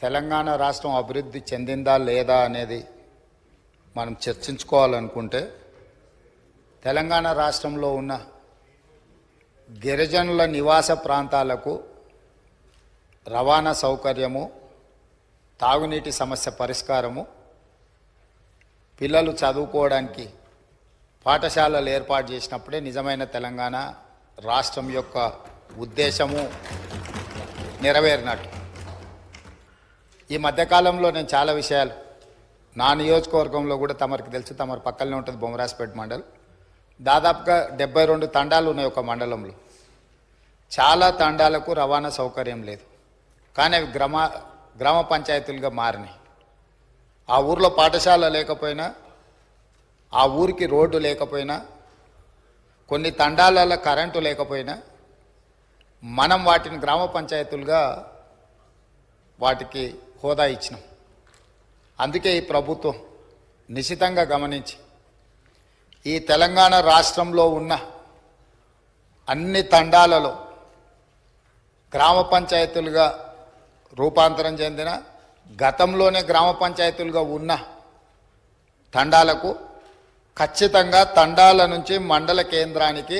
తెలంగాణ రాష్ట్రం అభివృద్ధి చెందిందా లేదా అనేది మనం చర్చించుకోవాలనుకుంటే తెలంగాణ రాష్ట్రంలో ఉన్న గిరిజనుల నివాస ప్రాంతాలకు రవాణా సౌకర్యము, తాగునీటి సమస్య పరిష్కారము, పిల్లలు చదువుకోవడానికి పాఠశాలలు ఏర్పాటు చేసినప్పుడే నిజమైన తెలంగాణ రాష్ట్రం యొక్క ఉద్దేశము నెరవేరినట్టు. ఈ మధ్యకాలంలో నేను చాలా విషయాలు నా నియోజకవర్గంలో కూడా తమరికి తెలుసు, తమరి పక్కనే ఉంటుంది బొమ్మరాజ్పేట మండల్. దాదాపుగా 72 తండాలు ఉన్నాయి ఒక మండలంలో. చాలా తండాలకు రవాణా సౌకర్యం లేదు, కానీ అవి గ్రామ పంచాయతీలుగా మారినాయి. ఆ ఊర్లో పాఠశాల లేకపోయినా, ఆ ఊరికి రోడ్డు లేకపోయినా, కొన్ని తండాలలో కరెంటు లేకపోయినా మనం వాటిని గ్రామ పంచాయతీలుగా వాటికి హోదా ఇచ్చినాం. అందుకే ఈ ప్రభుత్వం నిశితంగా గమనించి ఈ తెలంగాణ రాష్ట్రంలో ఉన్న అన్ని తండాలలో గ్రామ పంచాయతీలుగా రూపాంతరం చెందిన, గతంలోనే గ్రామ పంచాయతీలుగా ఉన్న తండాలకు ఖచ్చితంగా తండాల నుంచి మండల కేంద్రానికి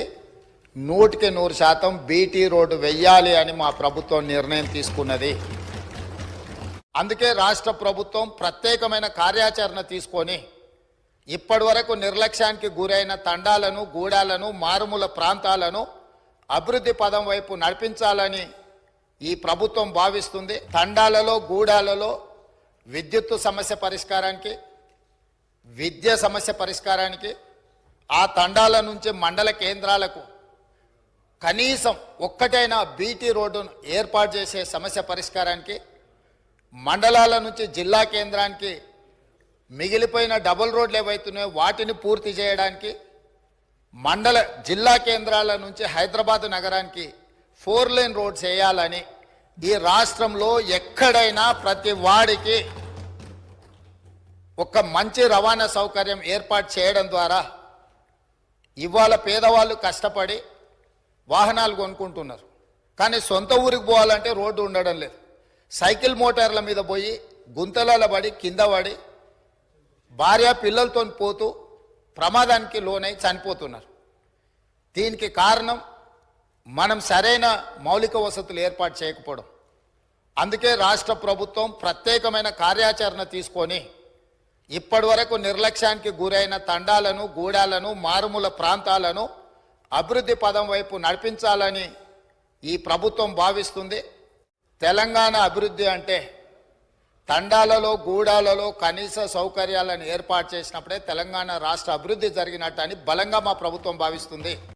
100% బీటీ రోడ్డు వెయ్యాలి అని మా ప్రభుత్వం నిర్ణయం తీసుకున్నది. అందుకే రాష్ట్ర ప్రభుత్వం ప్రత్యేకమైన కార్యాచరణ తీసుకొని ఇప్పటి వరకు నిర్లక్ష్యానికి గురైన తండాలను, గూడాలను, మారుమూల ప్రాంతాలను అభివృద్ధి పదం వైపు నడిపించాలని ఈ ప్రభుత్వం భావిస్తుంది. తండాలలో, గూడాలలో విద్యుత్తు సమస్య పరిష్కారానికి, విద్య సమస్య పరిష్కారానికి, ఆ తండాల నుంచి మండల కేంద్రాలకు కనీసం ఒక్కటైనా బీటీ రోడ్డును ఏర్పాటు చేసే సమస్య పరిష్కారానికి, మండలాల నుంచి జిల్లా కేంద్రానికి మిగిలిపోయిన డబుల్ రోడ్లు ఏవైతున్నాయో వాటిని పూర్తి చేయడానికి, జిల్లా కేంద్రాల నుంచి హైదరాబాద్ నగరానికి 4 లేన్ రోడ్స్ వేయాలని ఈ రాష్ట్రంలో ఎక్కడైనా ప్రతి వాడికి ఒక మంచి రవాణా సౌకర్యం ఏర్పాటు చేయడం ద్వారా ఇవాళ పేదవాళ్ళు కష్టపడి వాహనాలు కొనుక్కుంటున్నారు, కానీ సొంత ఊరికి పోవాలంటే రోడ్డు ఉండడం లేదు. సైకిల్ మోటార్ల మీద పోయి గుంతలలో పడి కింద పడి భార్య పిల్లలతో పోతూ ప్రమాదానికి లోనై చనిపోతున్నారు. దీనికి కారణం మనం సరైన మౌలిక వసతులు ఏర్పాటు చేయకపోవడం. అందుకే రాష్ట్ర ప్రభుత్వం ప్రత్యేకమైన కార్యాచరణ తీసుకొని ఇప్పటి వరకు నిర్లక్ష్యానికి గురైన తండాలను, గూడాలను, మారుమూల ప్రాంతాలను అభివృద్ధి పదం వైపు నడిపించాలని ఈ ప్రభుత్వం భావిస్తుంది. తెలంగాణ అభివృద్ధి అంటే తండాలలో, గూడాలలో కనీస సౌకర్యాలను ఏర్పాటు చేసినప్పుడే తెలంగాణ రాష్ట్ర అభివృద్ధి జరిగినట్టు అని బలంగా మా ప్రభుత్వం భావిస్తుంది.